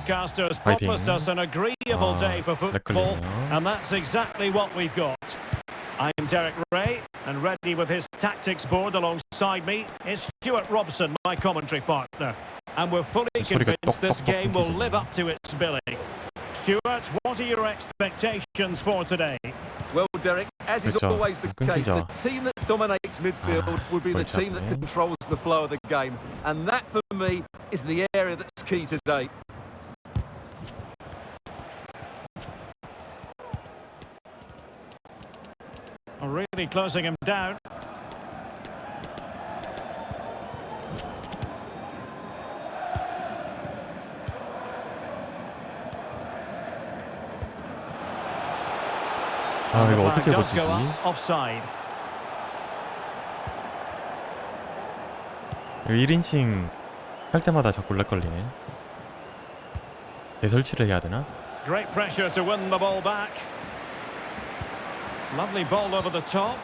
broadcasters promised us an agreeable day for football, and that's exactly what we've got. I'm Derek Ray, and ready with his tactics board alongside me is Stuart Robson, my commentary partner. And we're fully convinced this game will live up to its billing. Stuart, what are your expectations for today? Well, Derek, as is always the case, the team that dominates midfield will be the team that controls the flow of the game. And that, for me, is the area that's key today. Really closing him down. 이거 어떻게 고치지? Offside. 1인칭 할 때마다 자꾸 렉 걸리네. 대설치를 해야 되나? Great pressure to win the ball back. Lovely ball over the top.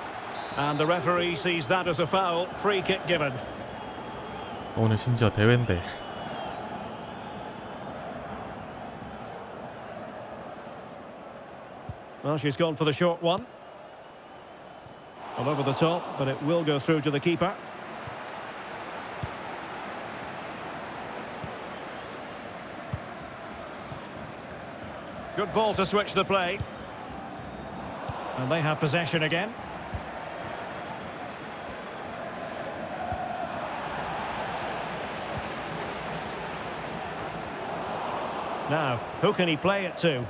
And the referee sees that as a foul. Free kick given. 오늘 심지어 대회인데. Well, she's gone for the short one. Well, over the top, but it will go through to the keeper. Good ball to switch the play. And they have possession again. Now, who can he play it to?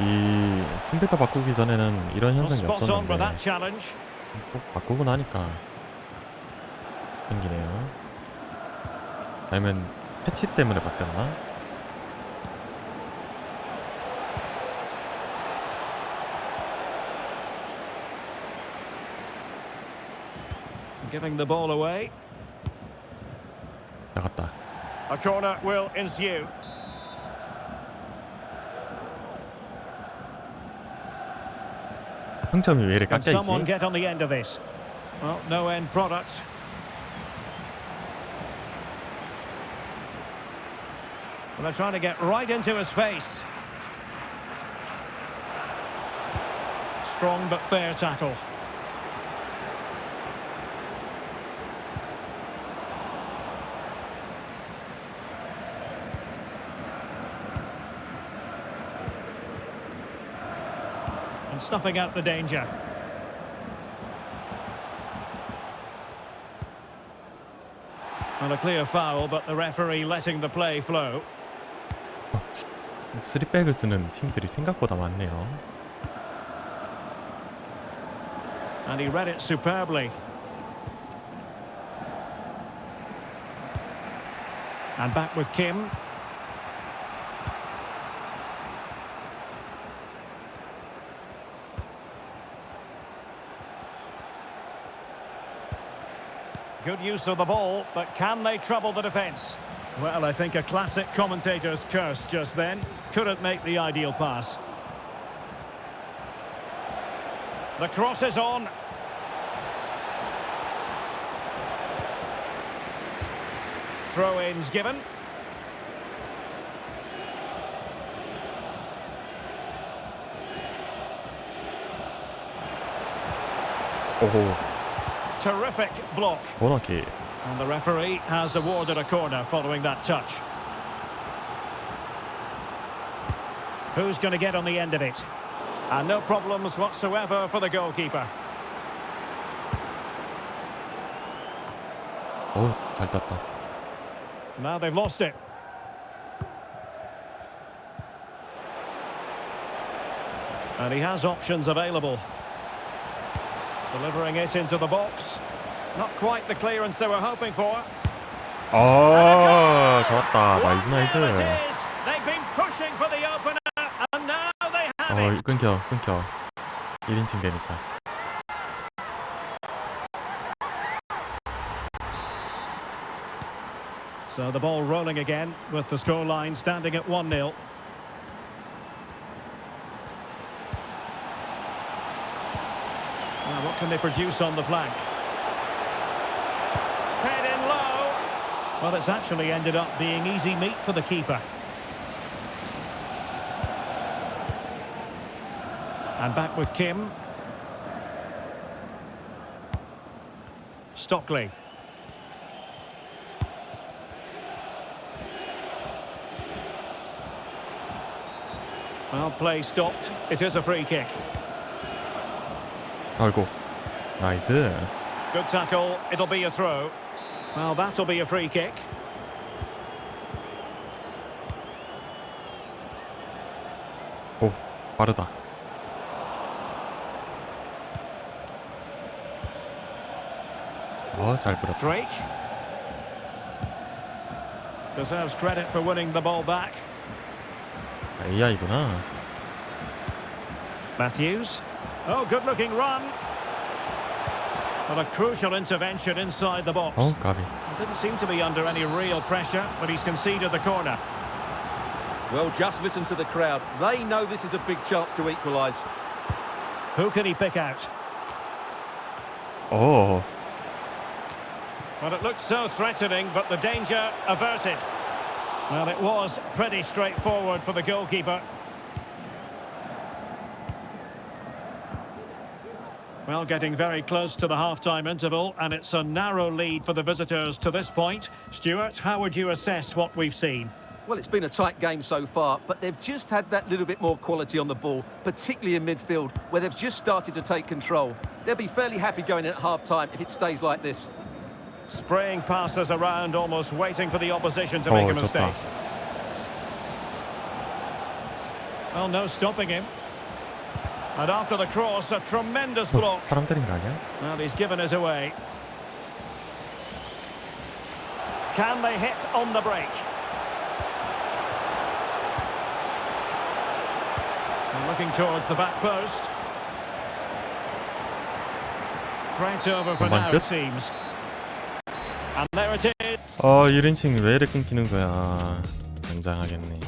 이 컴퓨터 바꾸기 전에는 이런 현상이 없었는데 꼭 바꾸고 나니까 생기네요. 아니면 패치 때문에 바뀌었나? Giving the ball away. 나갔다. A corner will ensue. 평점이 왜 이렇게 깎여 있지? Someone get on the end of this. Well, no end product. Well, they're trying to get right into his face. Strong but fair tackle. And snuffing out the danger. Well, a clear foul, but the referee letting the play flow. 3백을 쓰는 팀들이 생각보다 많네요. And he read it superbly. And back with Kim. Good use of the ball, but can they trouble the defence? Well, I think a classic commentator's curse just then. Couldn't make the ideal pass. The cross is on. Throw-ins given. 오호. Terrific block. 코너킥. And the referee has awarded a corner following that touch. Who's going to get on the end of it? And no problems whatsoever for the goalkeeper. 잘 땄다. Now they've lost it. And he has options available. Delivering it into the box. Not quite the clearance they were hoping for. 좋았다. 나이스. They've been pushing for the opener, and now they have it. 끊겨. 1인칭 되니까. So the ball rolling again with the scoreline standing at 1-0. Now what can they produce on the flank? Head in low. Well, it's actually ended up being easy meat for the keeper. And back with Kim. Stockley. Well, play stopped. It is a free kick. 아이고. 나이스. Good tackle. It'll be a throw. Well, that'll be a free kick. 오, 빠르다. 잘 뿌렸다. Drake. Deserves credit for winning the ball back. AI구나. Matthews. Oh, good-looking run. But a crucial intervention inside the box. 까비. Didn't seem to be under any real pressure, but he's conceded the corner. Well, just listen to the crowd. They know this is a big chance to equalise. Who can he pick out? 오, Well, it looked so threatening, but the danger averted. Well, it was pretty straightforward for the goalkeeper. Well, getting very close to the half-time interval, and it's a narrow lead for the visitors to this point. Stuart, how would you assess what we've seen? Well, it's been a tight game so far, but they've just had that little bit more quality on the ball, particularly in midfield, where they've just started to take control. They'll be fairly happy going in at half-time if it stays like this. Spraying passes around, almost waiting for the opposition to make a mistake. 좋다. Well, no stopping him. And after the cross, a tremendous block. 사람 때린 거 아니야? Well, he's given us away. Can they hit on the break? And looking towards the back post. Threat over for now, it seems. And there it is. 1인칭 왜 이래 끊기는 거야. 굉장하겠네.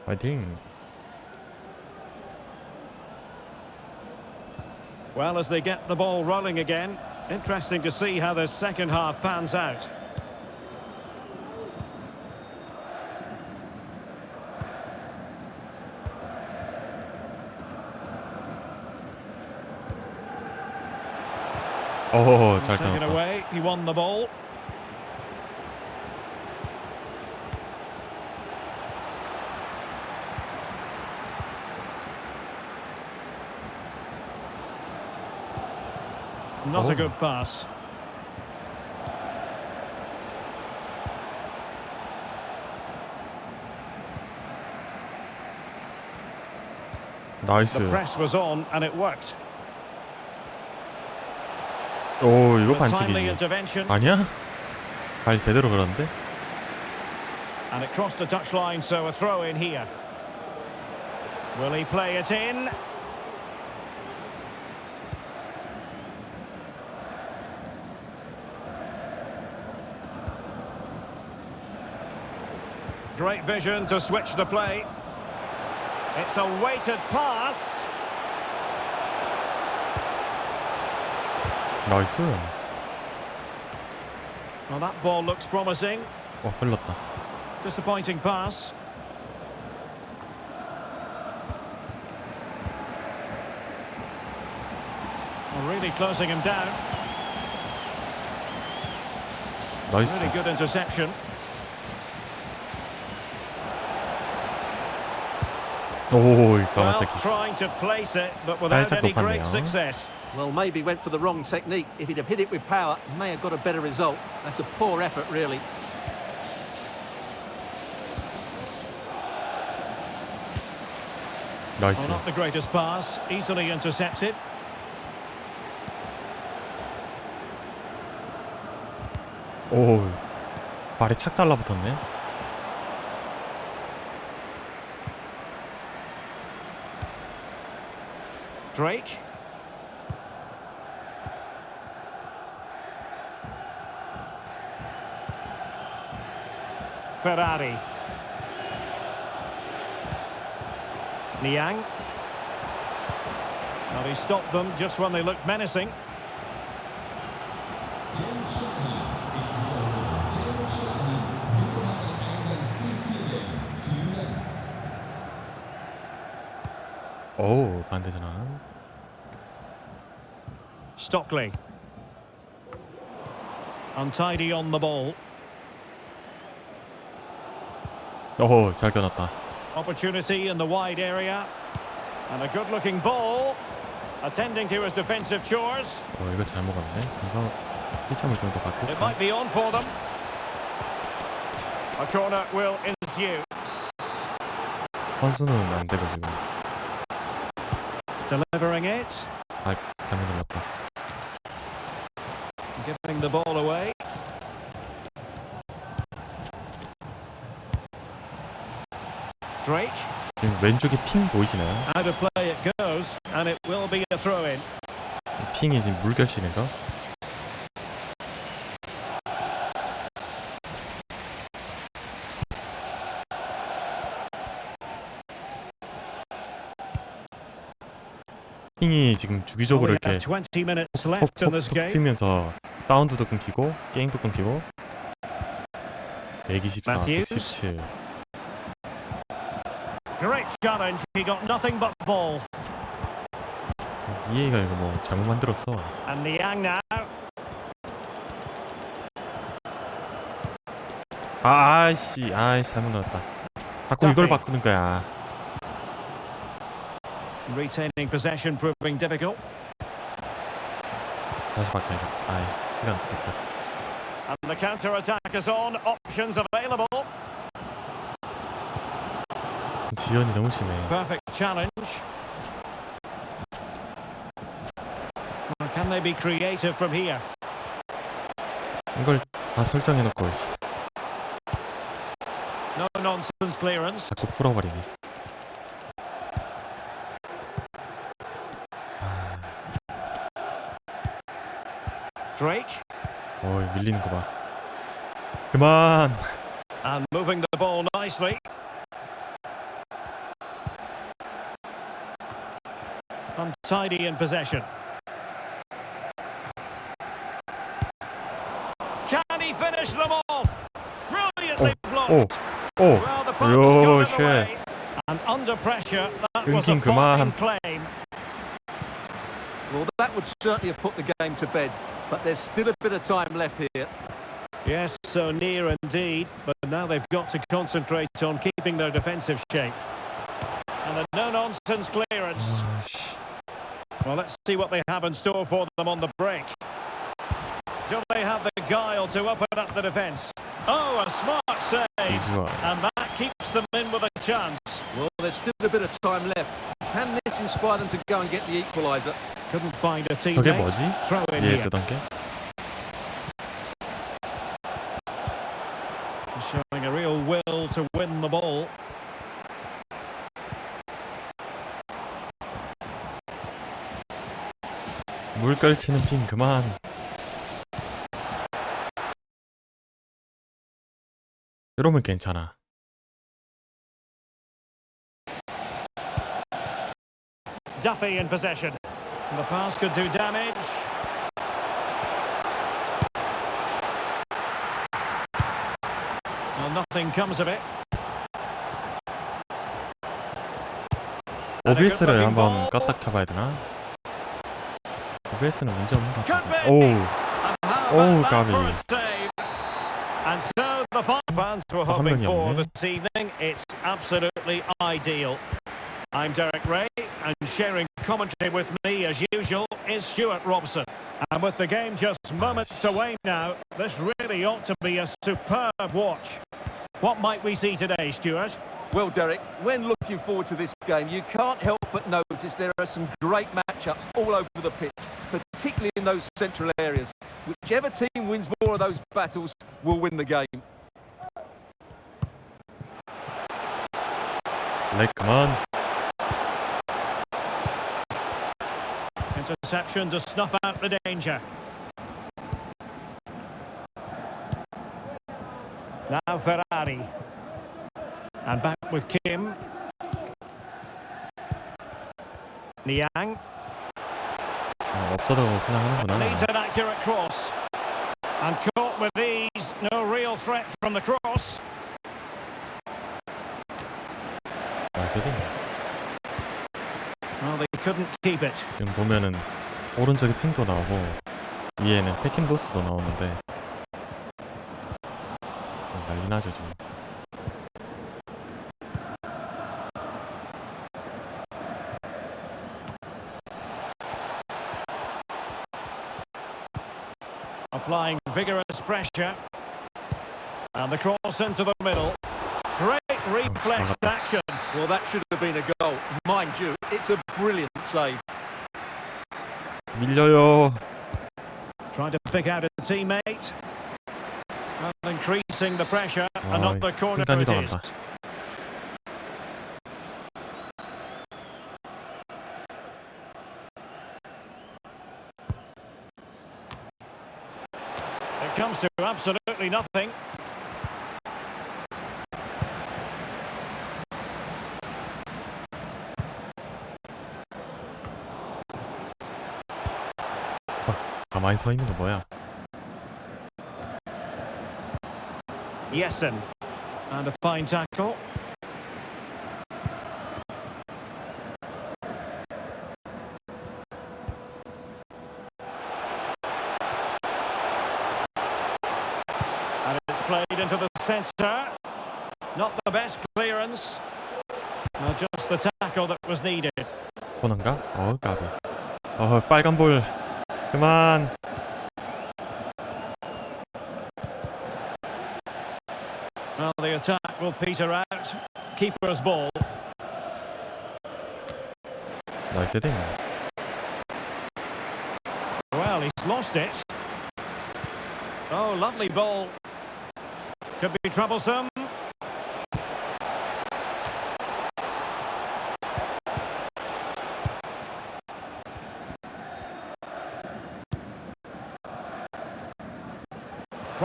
파이팅. Well, as they get the ball rolling again, interesting to see how this second half pans out. 잘 Taken 끊었다. away, he won the ball. Not a good pass. 나이스. The press was on and it worked. 오, 이거 With timely 반칙이지. intervention. 아니야? 발 제대로 걸었는데? And it crossed the touchline, so a throw in here. Will he play it in? Great vision to switch the play. It's a weighted pass. 나이스. Well, that ball looks promising. 흘렀다. Disappointing pass. Well, really closing him down. 나이스. Really good interception. 오, Well, 까마차기. trying to place it, but without 살짝 any great 높았네요. success. Well, maybe went for the wrong technique. If he'd have hit it with power, may have got a better result. That's a poor effort, really. 나이스. not the greatest pass, easily intercepted. 오, 발에 착 달라붙었네. Drake. Ferrari. Niang. Well, he stopped them just when they looked menacing. 오, 반대 전환. Stockley. Untidy on the ball. 오, 잘 끊었다. Opportunity in the wide area. And a good-looking ball. Attending to his defensive chores. 이거 잘 먹었네. 이거 피참을 좀 더 It 바꿀까? might be on for them. A corner will ensue. 선수는 안 되고 지금. Delivering it. 아, 잘못 눌렀다. Giving the ball away. Drake. 지금 왼쪽에 핑 보이시나요? Out of play it goes, and it will be a throw-in. 핑이 지금 물결치인가? 핑이 지금 주기적으로 We have 이렇게 20 minutes left in this 톡톡톡 game. 튀면서 다운도 끊기고 게임도 끊기고 124, Matthews. 117. Great challenge. He got nothing but ball. EA가 이거 뭐 잘못 만들었어. And Niang now. 아이씨 잘못 넣었다. 자꾸 이걸 바꾸는 거야. Retaining possession proving difficult. 다시 바꿔야죠. 시간 없다. And the counter-attack is on. Options available. 지연이 너무 심해. Perfect challenge. Well, can they be creative from here? 이걸 다 설정해놓고 있어. No nonsense clearance. 자꾸 풀어버리네. Drake. 밀리는 거 봐. 그만. And moving the ball nicely. Untidy in possession. Can he finish them off? Brilliantly blocked. Well, the puck 요, got away. And under pressure, that was a fine claim. Well, that would certainly have put the game to bed, but there's still a bit of time left here. Yes, so near indeed, but now they've got to concentrate on keeping their defensive shape. And a no-nonsense clearance. Well, let's see what they have in store for them on the break. Do they have the guile to open up the defence? Oh, a smart save. And that keeps them in with a chance. Well, there's still a bit of time left. Can this inspire them to go and get the equaliser? Couldn't find a teammate. 저게 뭐지? Throw in 얘 here. 뜨던 게? Showing a real will to win the ball. 물결 치는 핑 그만. 이러면 괜찮아. Duffy in possession. And the pass could do damage. Well, nothing comes of it. OBS를 한번 껐다 켜봐야 되나? OBS는 문제 없는 것 같은데. 오우 까비. And so the fans were hoping for this evening. It's absolutely ideal. I'm Derek Ray, and sharing commentary with me as usual is Stuart Robson. And with the game just moments away now, this really ought to be a superb watch. What might we see today, Stuart? Well, Derek, when looking forward to this game, you can't help but notice there are some great matchups all over the pitch, particularly in those central areas. Whichever team wins more of those battles will win the game. come on. Interception to snuff out the danger. Now Ferrari. And back with Kim. Niang. 없어도 그냥 하는구나. Needs an accurate cross. And caught with ease. No real threat from the cross. Well, they couldn't keep it. 지금 보면은 오른쪽에 핑도 나오고 위에는 패킹 로스도 나오는데 난리 나죠 지금. Applying vigorous pressure. And the cross into the middle. Great reflex action. Well, that should have been a goal. Mind you, it's a brilliant save. 밀려요. Trying to pick out a teammate. And increasing the pressure. Another corner it is. It comes to absolutely nothing. 가만히 서 있는 거 뭐야? Yesen. And a fine tackle. And it's played into the centre. Not the best clearance. Well, just the tackle that was needed. 코너인가? 까비. 빨간 볼. 그만. Well, the attack will peter out. Keeper's ball. 나이스 헤딩. Well, he's lost it. Oh, lovely ball. Could be troublesome.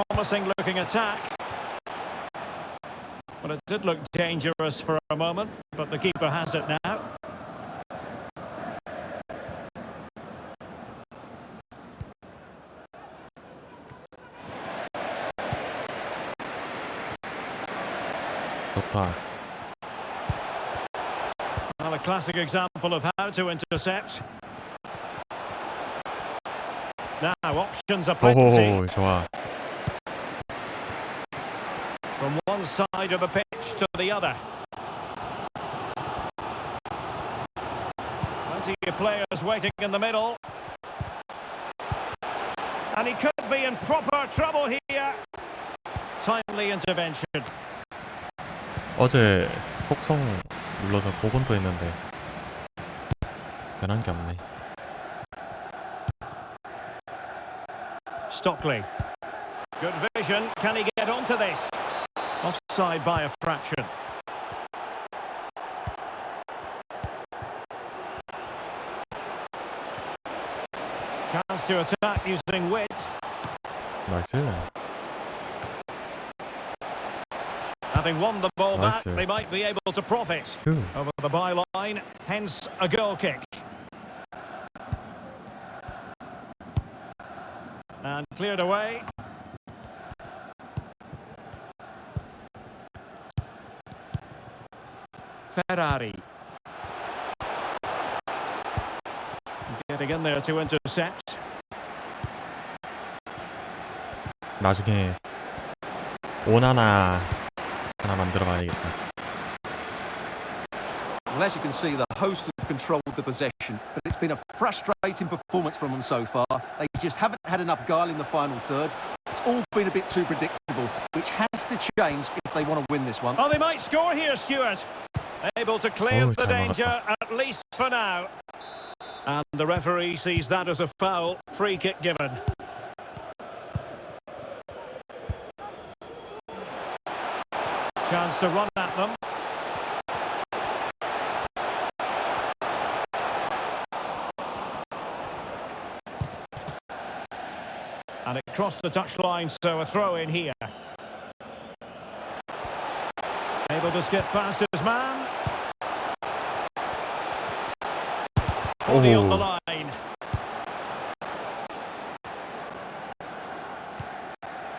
Promising looking attack. Well, it did look dangerous for a moment, but the keeper has it now. 좋다. Well, a classic example of how to intercept. Now, options are plenty. 오호, 좋아. From one side of the pitch to the other. Plenty of players waiting in the middle. And he could be in proper trouble here. Timely intervention. 어제 폭성 눌러서 복원도 했는데 변한 게 없네. Stockley. Good vision. Can he get onto this? Offside by a fraction. Chance to attack using width. 나이스. Having won the ball back, Nice. they might be able to profit. Over the byline, hence a goal kick. And cleared away. Ferrari. Getting in there to intercept. 나중에 오나나 하나 만들어 봐야겠다. Well, as you can see, the hosts have controlled the possession, but it's been a frustrating performance from them so far. They just haven't had enough guile in the final third. It's all been a bit too predictable, which has to change if they want to win this one. Oh, they might score here, Stuart. Able to clear the 잘 danger, 막았다. at least for now. And the referee sees that as a foul. Free kick given. Chance to run at them. And it crossed the touchline, so a throw in here. Able to skip past his man. Body on the line.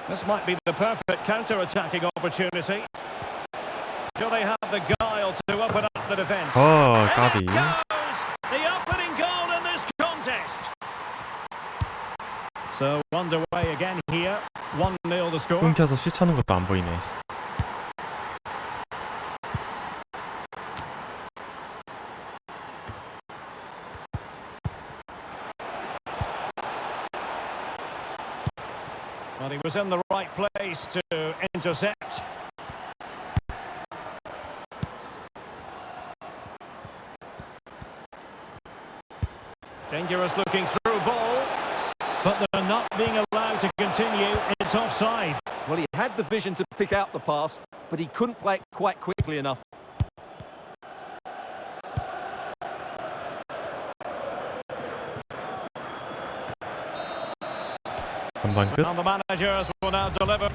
This might be the perfect counter-attacking opportunity. Do they have the guile to open up the defence? 어, And 까비. it goes! The opening goal in this contest. So underway again here. 1-0 the score. 끊겨서 슛 차는 것도 안 보이네. Well, he was in the right place to intercept. Dangerous looking through ball, but they're not being allowed to continue. It's offside. Well, he had the vision to pick out the pass, but he couldn't play it quite quickly enough. 전반 끝. And the managers will now deliver.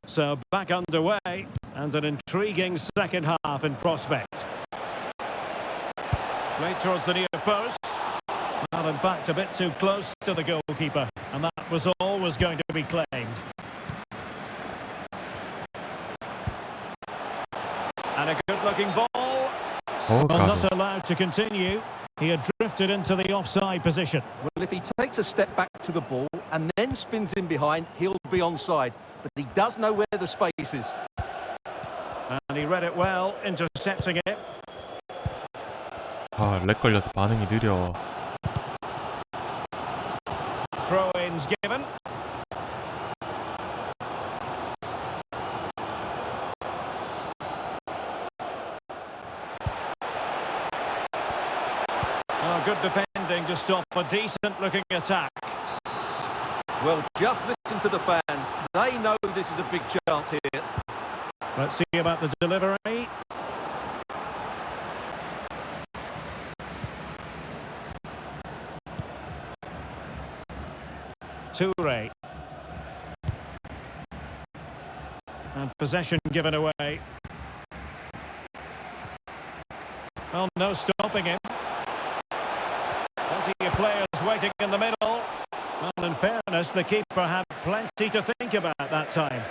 So back underway, and an intriguing second half in prospect. Played towards the near post. Well, in fact, a bit too close to the goalkeeper, and that was always going to be claimed. And a good-looking ball. 어, Well, 까비. not allowed to continue. He had drifted into the offside position. Well, if he takes a step back to the ball and then spins in behind, he'll be onside. But he does know where the space is. And he read it well, intercepting it. 아, 렉 걸려서 반응이 느려. Throw-ins given. Oh, good defending to stop a decent-looking attack. Well, just listen to the fans. They know this is a big chance here. Let's see about the delivery. Toure. And possession given away. Well, no stopping him. Plenty of players waiting in the middle. Well, in fairness, the keeper had plenty to think about that time.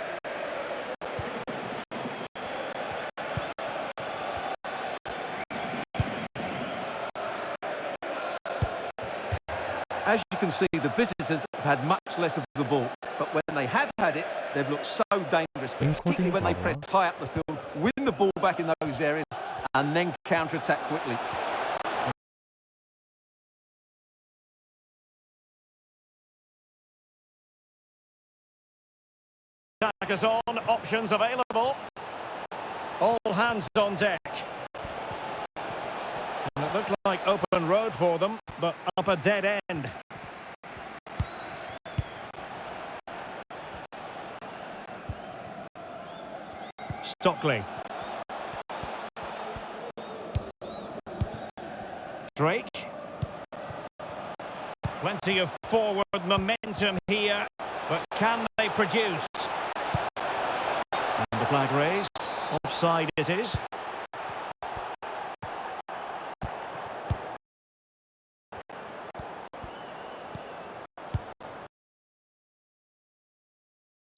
As you can see, the visitors have had much less of the ball. But when they have had it, they've looked so dangerous, particularly when they press high up the field, win the ball back in those areas, and then counter-attack quickly. Attack is on, options available. All hands on deck. And it looked like open road for them, but up a dead end. Stockley. Drake. Plenty of forward momentum here. but can they produce? And the flag raised. Offside it is.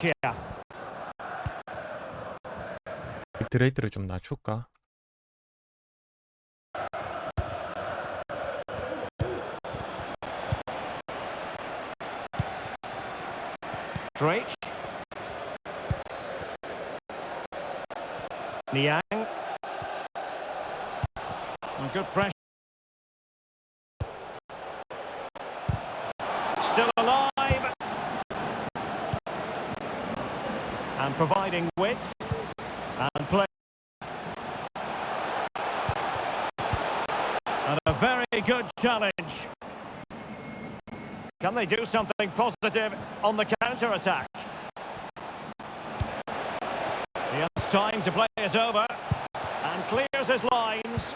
Yeah. 비트레이트를 좀 낮출까? Drake. Niang. And good pressure. Still alive. And providing width. And play. And a very good challenge. Can they do something positive on the counter-attack? He has time to play it over and clears his lines.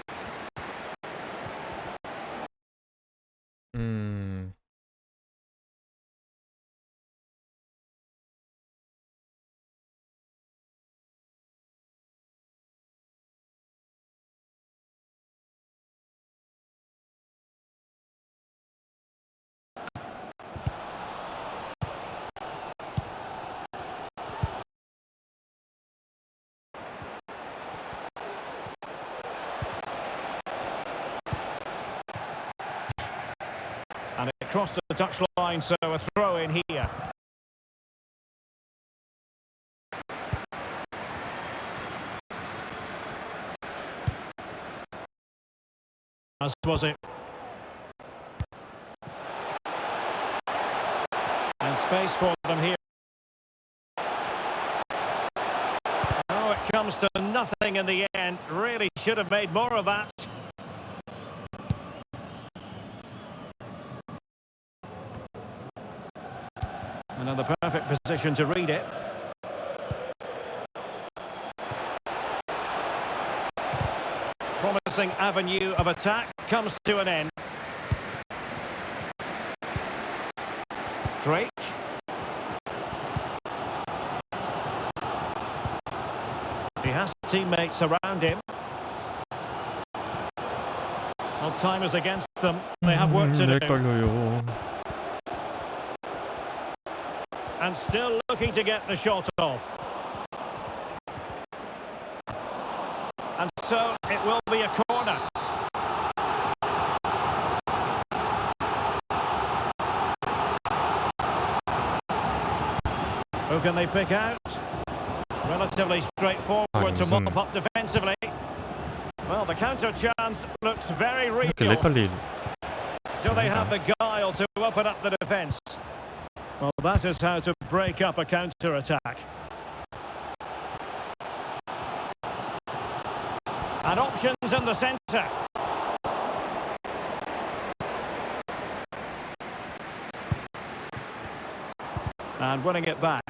And it crossed the touchline, so a throw in here. As was it. And space for them here. Oh, it comes to nothing in the end. Really should have made more of that. Another perfect position to read it. Promising avenue of attack comes to an end. Drake. He has teammates around him. Well, time is against them. They have work to do. 헷갈려요. And still looking to get the shot off. And so it will be a corner. Who can they pick out? Relatively straightforward to mop up defensively. Well, the counter chance looks very real. 이렇게 헷갈리. Do they have the guile to open up the defence? Well, that is how to break up a counter-attack. And options in the centre. And winning it back.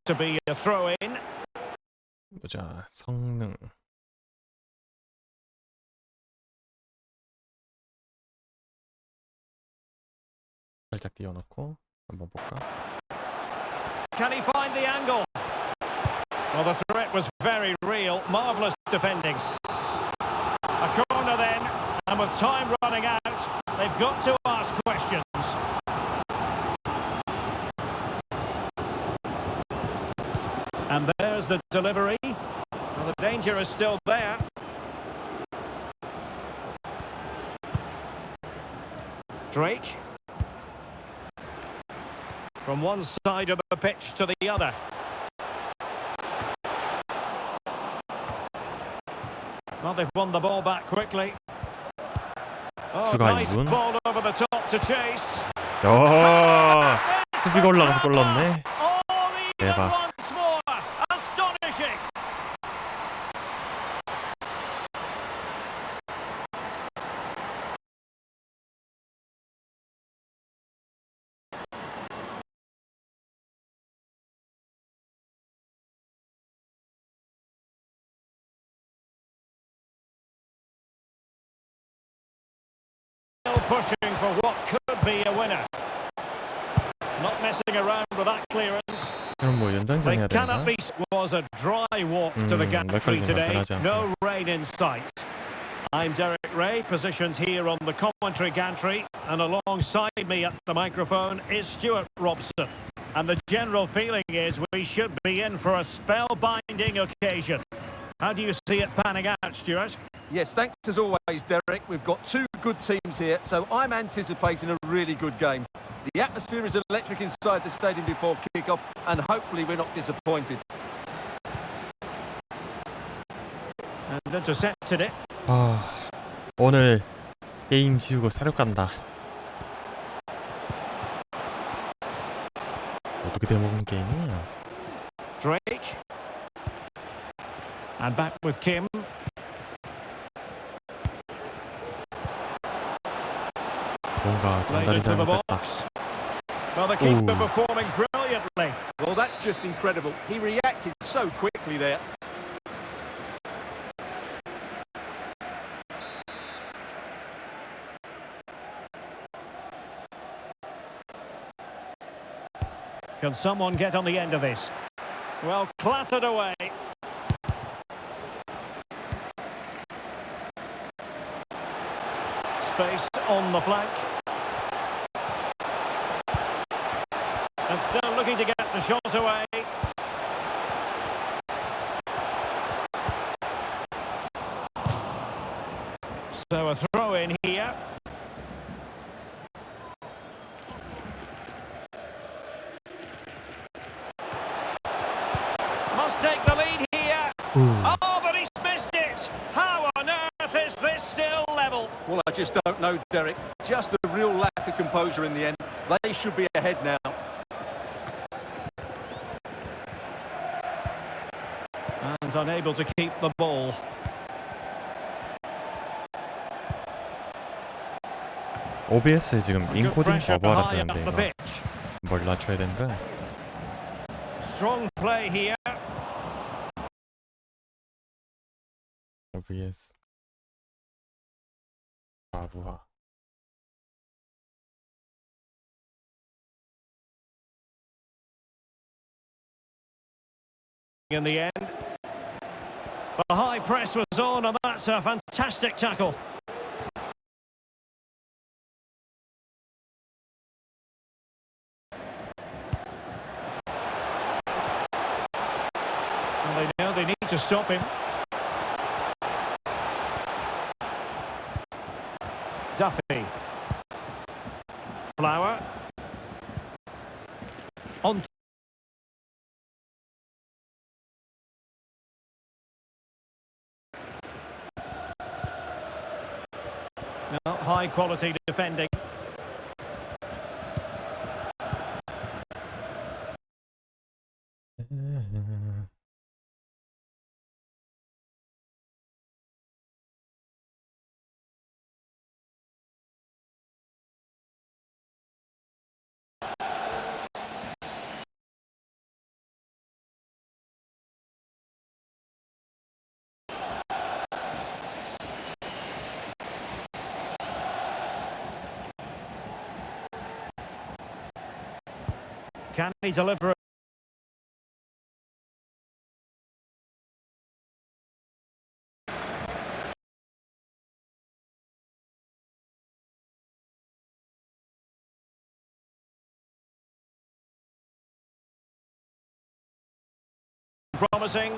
To be a throw-in. 보자, 성능. 살짝 띄워놓고 한번 볼까? Can he find the angle? Well, the threat was very real. Marvellous defending. A corner then, and with time running out, they've got to ask questions. And there's the delivery. Well, the danger is still there. Drake. From one side of the pitch to the other. Well, they've won the ball back quickly. Oh, nice ball over the top to chase. 야, 수비가 올라가서 골 넣었네. 대박. Astonishing. pushing for what could be a winner. Not messing around with that clearance. 그럼 뭐 연장전 해야 They cannot 되나? be. Was a dry walk to the gantry today. No rain in sight. I'm Derek Ray, positioned here on the commentary gantry, and alongside me at the microphone is Stuart Robson. And the general feeling is we should be in for a spellbinding occasion. How do you see it panning out, Stuart? Yes, thanks as always, Derek. We've got two good teams here, so I'm anticipating a really good game. The atmosphere is electric inside the stadium before kick-off, and hopefully we're not disappointed. And intercepted it. 오늘 게임 지우고 사료 간다. 어떻게 돼먹은 게임이야? Drake. And back with Kim. 뭔가 Played 단단히 into the 잘못됐다. box. Well, the keeper Ooh. performing brilliantly. Well, that's just incredible. He reacted so quickly there. Can someone get on the end of this? Well, clattered away. Space on the flank. And still looking to get the shot away. So a throw in here. Must take the lead here. Oh, but he's missed it. How on earth is this still level? Well, I just don't know, Derek. Just a real lack of composure in the end. They should be ahead now. And unable to keep the ball. OBS에 지금 Good 인코딩 pressure 버버가 high up 뜨는데 the 이거 pitch. 뭘 낮춰야 되는 거야? Strong play here. OBS 바보야. In the end, the high press was on, and that's a fantastic tackle. And they know they need to stop him. Duffy. Flower. On. No, high quality defending. Can he deliver? Promising.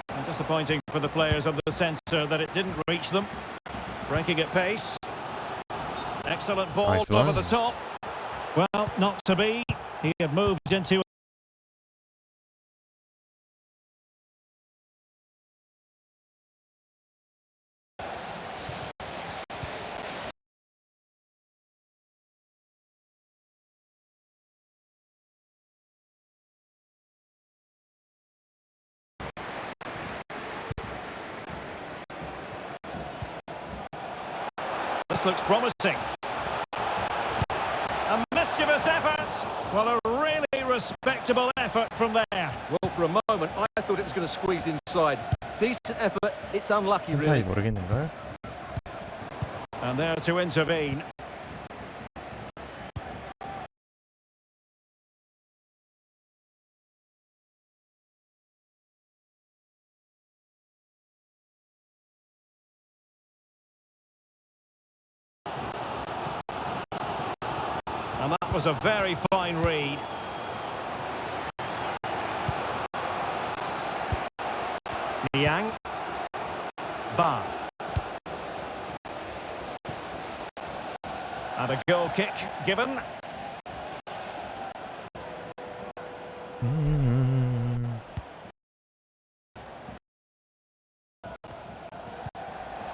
And disappointing for the players of the centre that it didn't reach them. Breaking at pace. Excellent ball Nice over one. the top. Well, not to be. He had moved into. This looks promising. A mischievous effort. Well, a really respectable effort from there. Well, for a moment, I thought it was going to squeeze inside. Decent effort. It's unlucky, 차이 really. 모르겠는걸? And there to intervene. And that was a very fine read. Niang. Ba. And a goal kick given.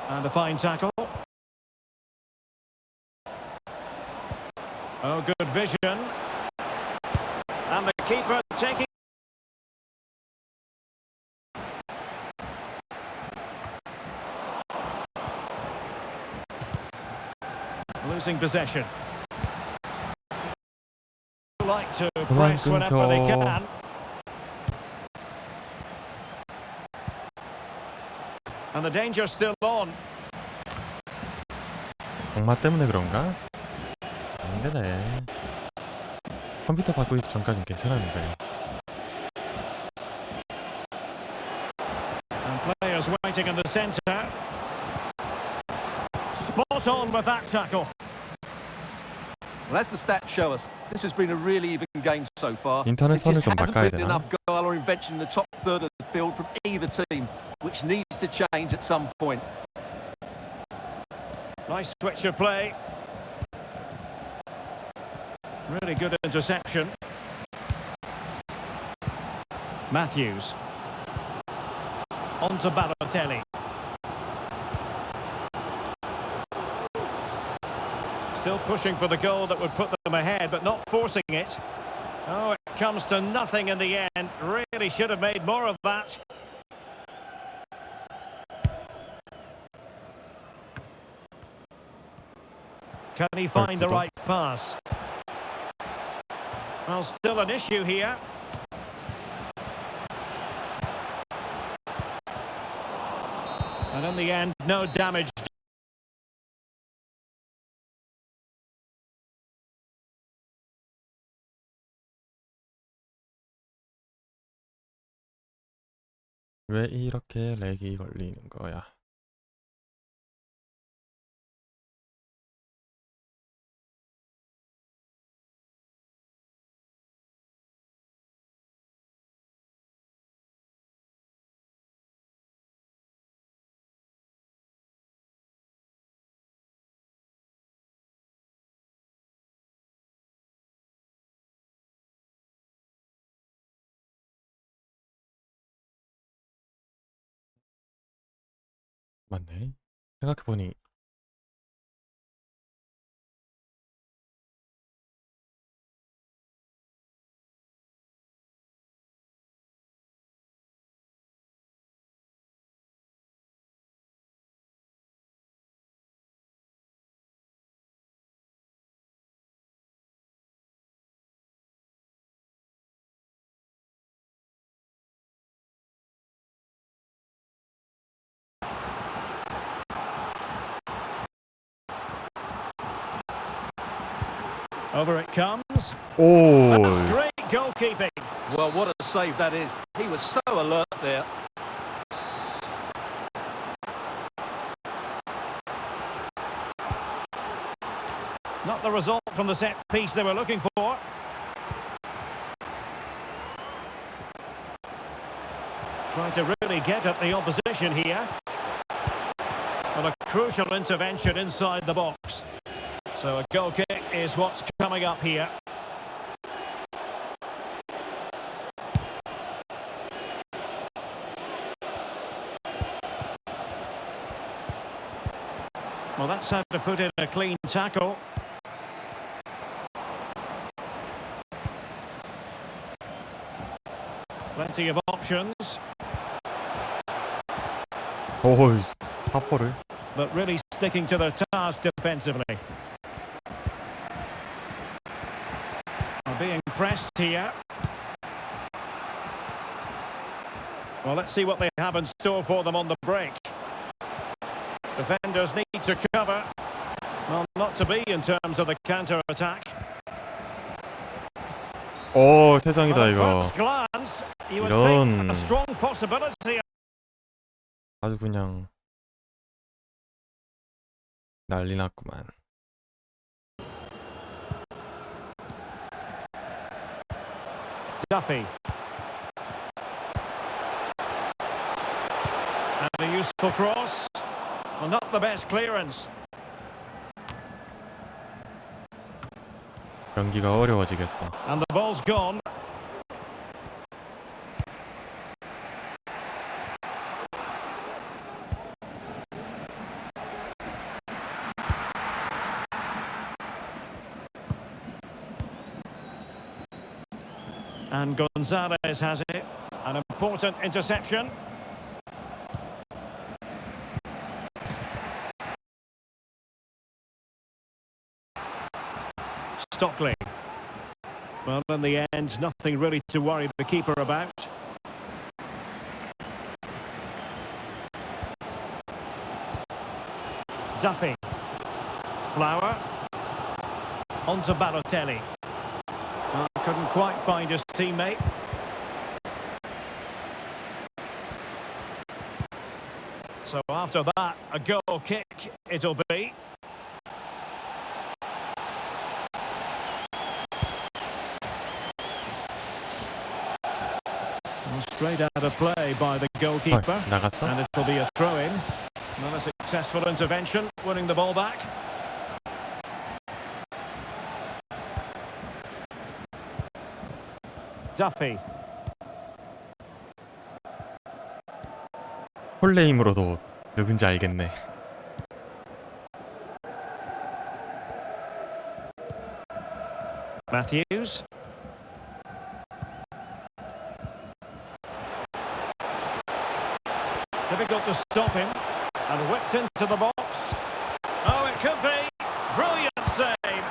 And a fine tackle. Oh, good vision. And the keeper taking... Losing possession. Like to press whenever they can. And the danger's still on. 악마 때문에 그런가? 안 되네. 컴퓨터 바꾸기 전까진 괜찮았는데. And players waiting in the centre. Spot on with that tackle. Well, as the stats show us, this has been a really even game so far. 인터넷 선을 좀 There 바꿔야 hasn't been 되나? enough goal or invention in the top third of the field from either team, which needs to change at some point. Nice switch of play. Really good interception. Matthews. On to Balotelli. Still pushing for the goal that would put them ahead, but not forcing it. Oh, it comes to nothing in the end. Really should have made more of that. Can he find the right pass? Well, still an issue here. And in the end, no damage. 왜 이렇게 렉이 걸리는 거야? 맞네. 생각해보니 Over it comes. 오, That's great goalkeeping. Well, what a save that is. He was so alert there. Not the result from the set piece they were looking for. Trying to really get at the opposition here. Well, a crucial intervention inside the box. So a goal kick is what's coming up here. Well, that's how to put in a clean tackle. Plenty of options. 오, 파포를. But really sticking to their task defensively. Being pressed here. Well, let's see what they have in store for them on the break. Defenders need to cover. Well, not to be in terms of the counter-attack. 오, 퇴장이다 At 이거. first glance, you would think 이런 a strong possibility. 아주 그냥 난리 났구만. Duffy. And a useful cross. Well, not the best clearance. 경기가 어려워지겠어. And the ball's gone. And Gonzalez has it. An important interception. Stockley. Well, in the end, nothing really to worry the keeper about. Duffy. Flower. On to Balotelli. Couldn't quite find his teammate. So after that, a goal kick it'll be. Well, straight out of play by the goalkeeper. 나갔어? And it'll be a throw-in. Not a successful intervention, winning the ball back. Duffy. 홀레임으로도 누군지 알겠네. Matthews. Difficult to stop him. And whipped into the box. Oh, it could be. Brilliant save.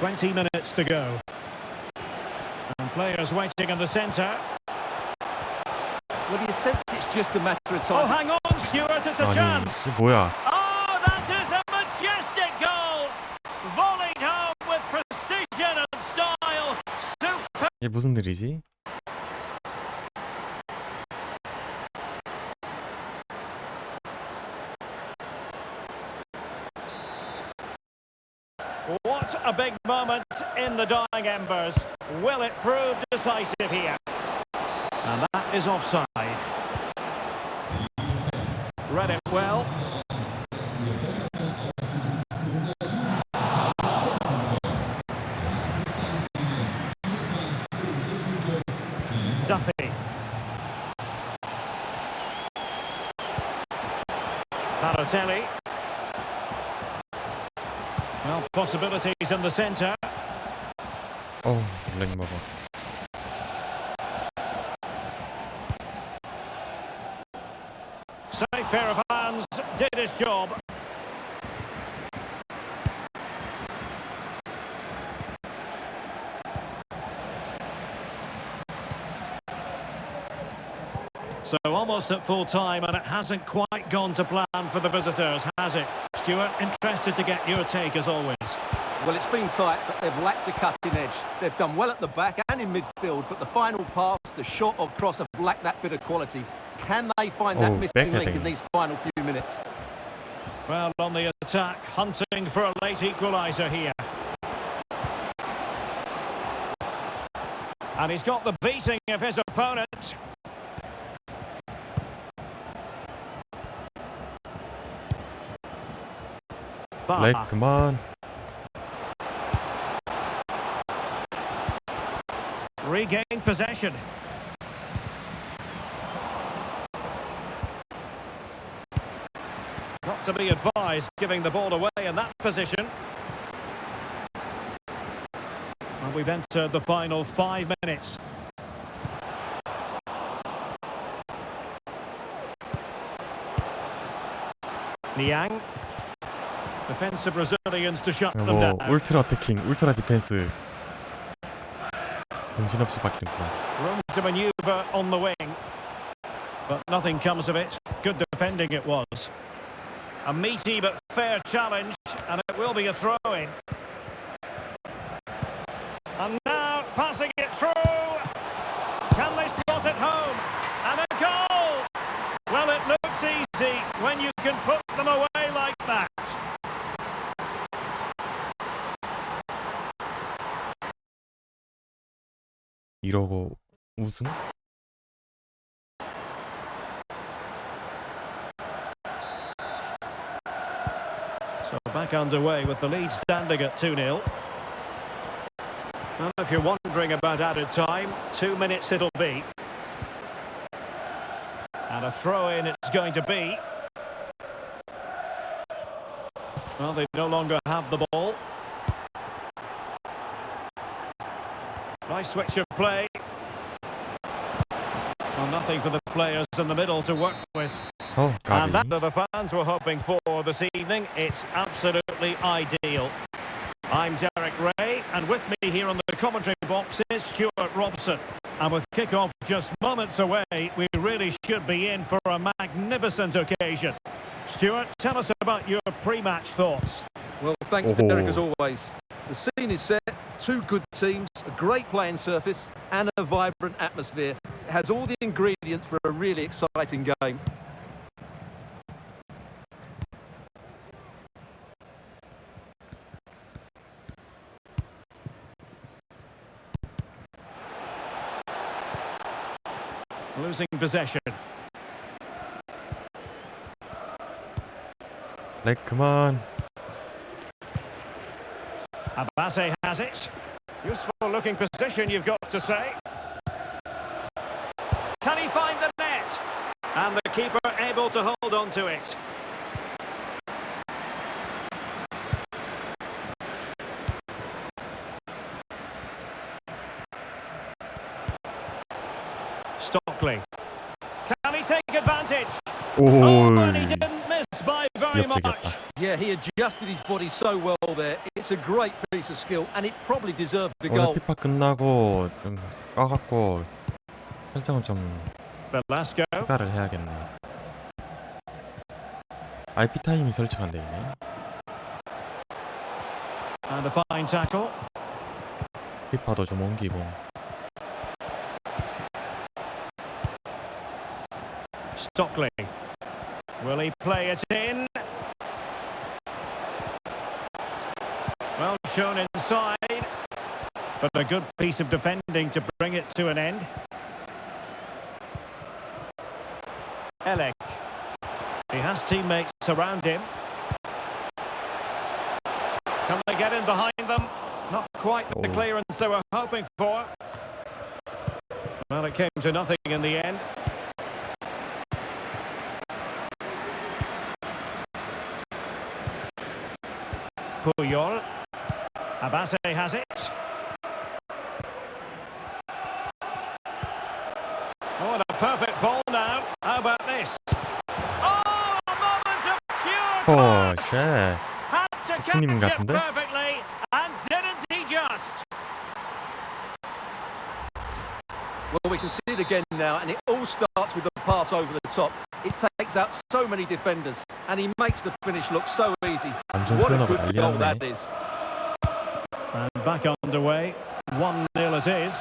20 minutes to go. And players waiting in the centre. Well, do you sense it's just a matter of Oh, time? hang on, Stuart, it's a 아니, chance. 이게 뭐야? Oh, that is a majestic goal. Volleyed home with precision and style. Super. 이게 무슨 일이지? What a big moment in the dying embers. Will it prove decisive here? And that is offside. Read it well. Duffy. Balotelli. Well, possibilities in the centre. 어우, 렉 먹어. Safe pair of hands, did his job. So almost at full time, and it hasn't quite gone to plan for the visitors, has it? Stuart, interested to get your take as always. Well, it's been tight, but they've lacked a cutting edge. They've done well at the back and in midfield, but the final pass, the shot or cross have lacked that bit of quality. Can they find that missing link in these final few minutes? Well, on the attack, hunting for a late equaliser here. And he's got the beating of his opponent. 렉 그만. Regained possession. Not to be advised giving the ball away in that position. And we've entered the final 5 minutes. Niang. Defensive Brazilians to shut them 뭐 down. 울트라 태킹, 울트라 디펜스. 정신없이 바뀌는구나. Room to manoeuvre on the wing. But nothing comes of it. Good defending it was. A meaty but fair challenge, and it will be a throw-in. And now passing it through. Can they slot it home? And a goal! Well, it looks easy when you can put them away like that. 이러고 우승? So back underway with the lead standing at 2-0. And if you're wondering about added time, 2 minutes it'll be. And a throw-in it's going to be. Well, they no longer have the ball. Nice switch of play. Well, nothing for the players in the middle to work with. Oh, And 까비. that the fans were hoping for this evening. It's absolutely ideal. I'm Derek Ray, and with me here on the commentary box is Stuart Robson. And with kick-off just moments away, we really should be in for a magnificent occasion. Stuart, tell us about your pre-match thoughts. Well, thanks to Derek as always. The scene is set, two good teams, a great playing surface and a vibrant atmosphere. It has all the ingredients for a really exciting game. Losing possession. 렉 그만. Abase has it. Useful looking position, you've got to say. Can he find the net? And the keeper able to hold on to it. Stockley. Can he take advantage? Oh, and he 오. didn't miss by very much. 위협적이었다. Yeah, he adjusted his body so well there. It's a great piece of skill and it probably deserved the 오늘 goal. 피파 끝나고 좀 까갖고 설정을 좀 Velasco. 추가를 해야겠네. IP 타임이 설정한 데 있네. And a fine tackle. 피파도 좀 옮기고. Stockley. Will he play it in? Well shown inside. But a good piece of defending to bring it to an end. Elek. He has teammates around him. Can they get in behind them? Not quite the clearance they were hoping for. Well, it came to nothing in the end. Puyol. Abase has it. Oh, and a perfect ball now. How about this? Oh, a moment of pure 오, class. 쉣. Had to 복수님 catch it 같은데? perfectly, and didn't he just? Well, we can see it again now, and it all starts with the pass over the top. It takes out so many defenders, and he makes the finish look so easy. 완전 What a 표현하고 good goal 난리 that 났네. is. And back underway. 1-0 it is.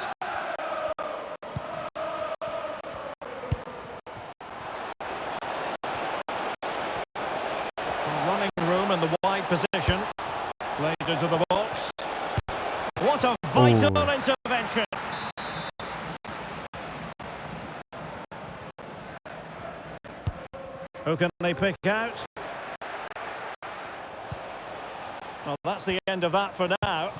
Running room in the wide position. Played into the box. What a vital intervention. Who can they pick out? Well, that's the end of that for now.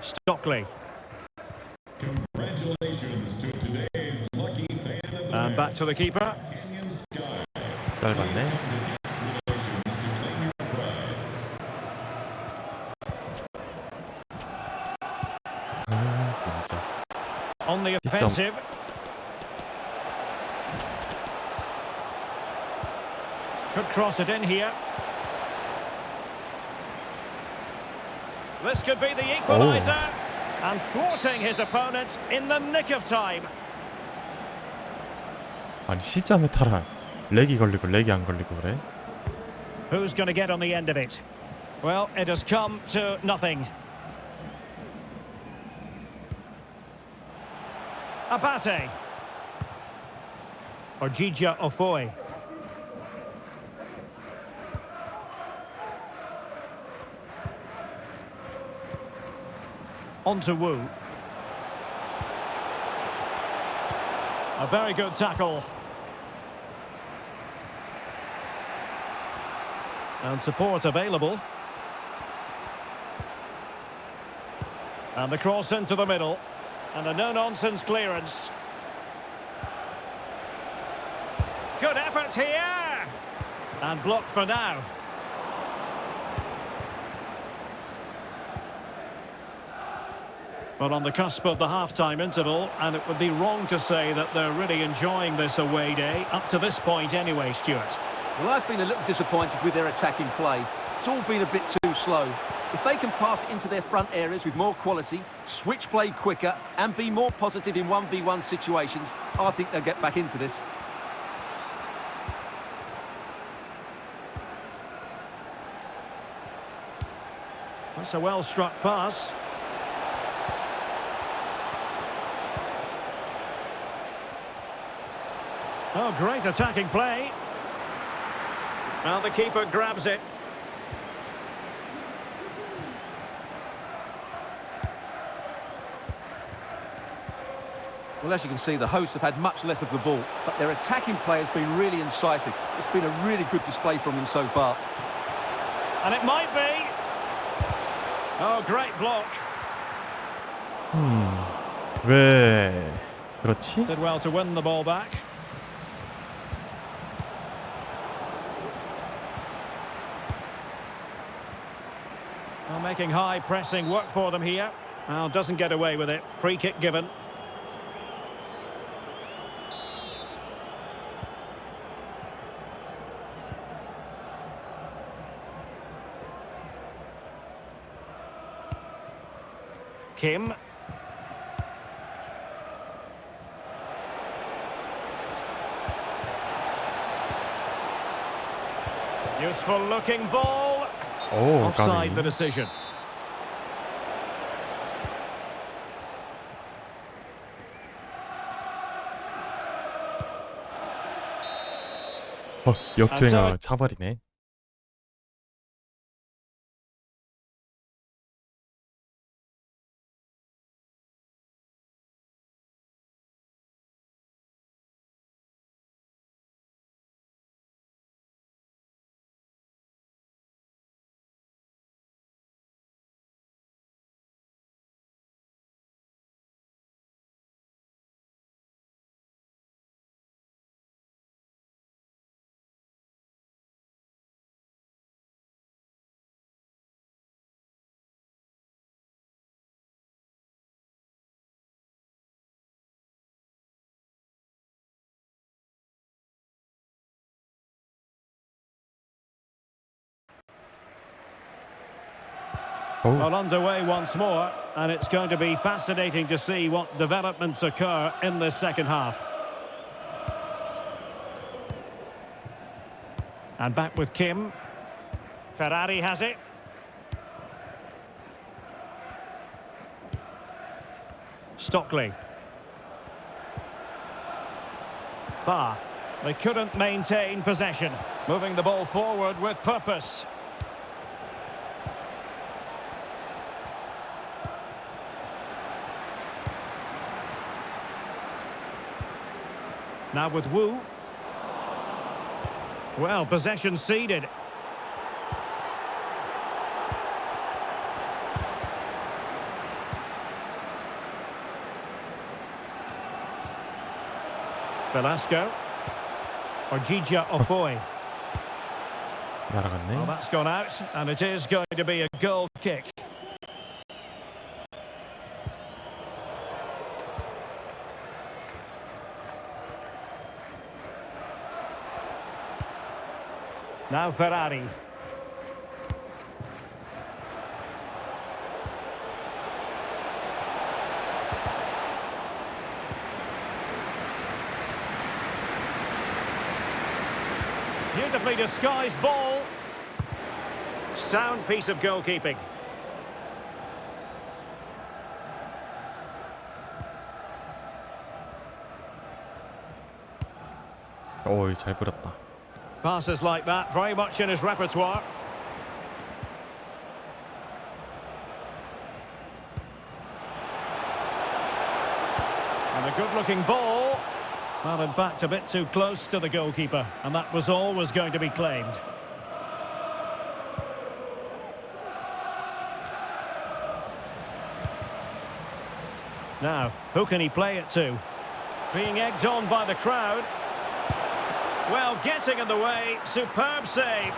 Stockley. Congratulations to today's lucky fan of the And back to the keeper. 짧았네. 아, 진짜. On the offensive. Could cross it in here. This could be the equaliser. And thwarting his opponent in the nick of time. 아니 시점에 따라 렉이 걸리고 렉이 안 걸리고 그래? Who's going to get on the end of it? Well, it has come to nothing. Abate. Or Gija Ofoy. On to Wu. A very good tackle. And support available. And the cross into the middle. And a no-nonsense clearance. Good effort here! And blocked for now. But on the cusp of the half-time interval, and it would be wrong to say that they're really enjoying this away day, up to this point anyway, Stuart. Well, I've been a little disappointed with their attacking play. It's all been a bit too slow. If they can pass it into their front areas with more quality, switch play quicker, and be more positive in 1v1 situations, I think they'll get back into this. That's a well-struck pass. Oh, great attacking play. Well, the keeper grabs it. Well, as you can see, the hosts have had much less of the ball, but their attacking play has been really incisive. It's been a really good display from them so far. And it might be. Oh, great block. 왜 그렇지? Did well to win the ball back. Well, making high pressing work for them here. Well, doesn't get away with it. Free kick given. Kim. Useful looking ball. 오, Offside the 까비. decision. 역주행하고 차버리네. 오, Well, underway once more, and it's going to be fascinating to see what developments occur in this second half. And back with Kim. Ferrari has it. Stockley. Ba. They couldn't maintain possession. Moving the ball forward with purpose. Now with Wu. Well, possession ceded. Velasco. Or Gija Ofoy. 날아갔네. Well, that's gone out, and it is going to be a goal kick. Now Ferrari. Beautifully disguised ball. Sound piece of goalkeeping. 오, 잘 뿌렸다. Passes like that, very much in his repertoire. And a good-looking ball. Well, in fact, a bit too close to the goalkeeper, and that was always going to be claimed. Now, who can he play it to? Being egged on by the crowd. Well, getting in the way, superb save.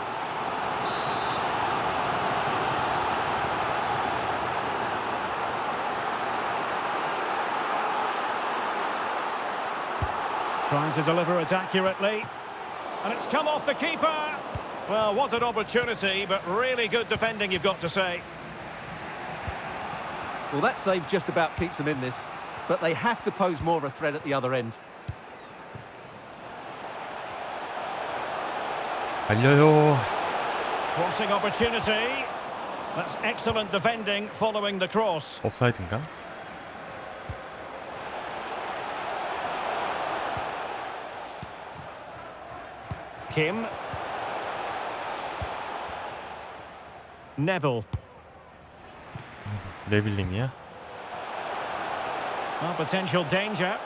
Trying to deliver it accurately. And it's come off the keeper. Well, what an opportunity, but really good defending, you've got to say. Well, that save just about keeps them in this, but they have to pose more of a threat at the other end. 알려요. Crossing opportunity. That's excellent defending following the cross. 옵사이드인가? Kim. Neville. 네빌님이야? Well, potential danger.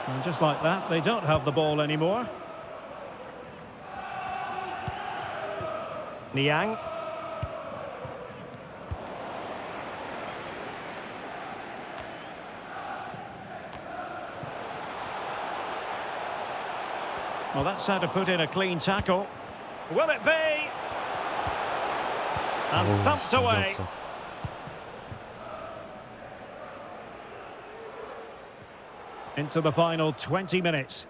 And just like that, they don't have the ball anymore. Niang. Well, that's how to put in a clean tackle. Will it be? And 어우, thumped 진짜 away. 없어. Into the final 20 minutes.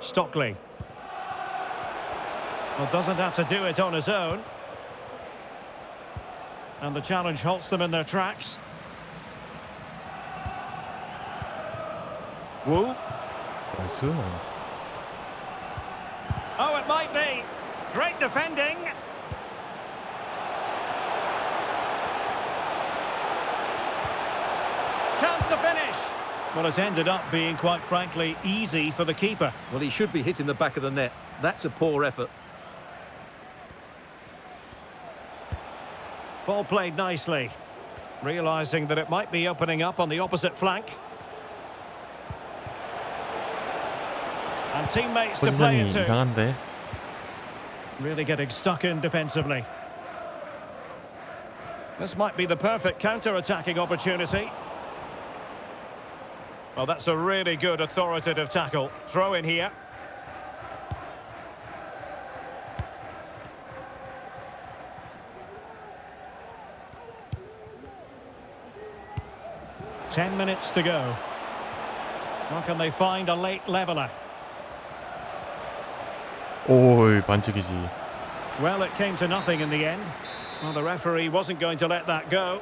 Stockley. Well, doesn't have to do it on his own. And the challenge halts them in their tracks. Wu. 나이스. Oh, it might be. Great defending. Chance to finish. Well, it's ended up being, quite frankly, easy for the keeper. Well, he should be hitting the back of the net. That's a poor effort. Ball played nicely. Realising that it might be opening up on the opposite flank. And teammates to play 포지션이 it to. 이상한데. Really getting stuck in defensively. This might be the perfect counter-attacking opportunity. Well, that's a really good authoritative tackle. Throw in here. Ten minutes to go. How can they find a late leveller? 오, 반칙이지. Well, it came to nothing in the end. Well, the referee wasn't going to let that go.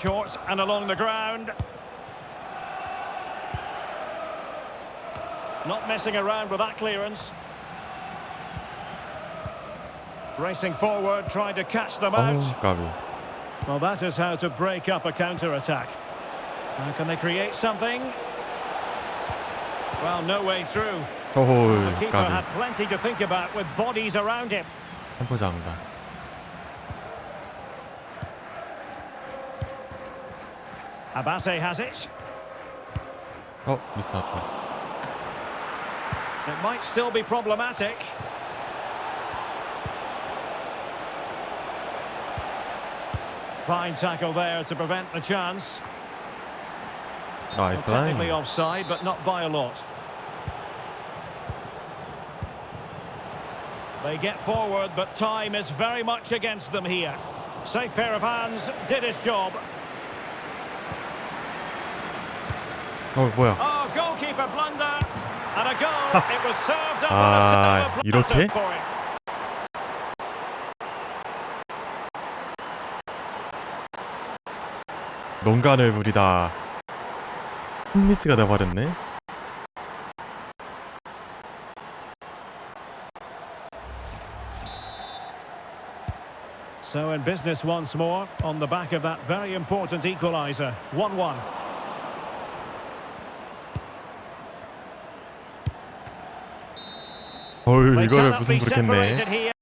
Short and along the ground. Not messing around with that clearance. Racing forward, trying to catch them out. 어우, 까비. Well, that is how to break up a counter-attack. How can they create something? Well, no way through. The 어우, keeper 까비. had plenty to think about with bodies around him. 템포 잡는다. Abase has it. 미스 나왔다. It might still be problematic. Fine tackle there to prevent the chance. 나이스 Technically 라인. offside, but not by a lot. They get forward, but time is very much against them here. Safe pair of hands, did his job. 뭐야? Oh, goalkeeper blunder and a goal. It was served up on a 아, silver 이렇게? platter for him. 농간을 부리다. 홈미스가 돼버렸네. So in business once more on the back of that very important equaliser. 1-1. 어휴, They 이거를 cannot 무슨 be 부르겠네. separated here.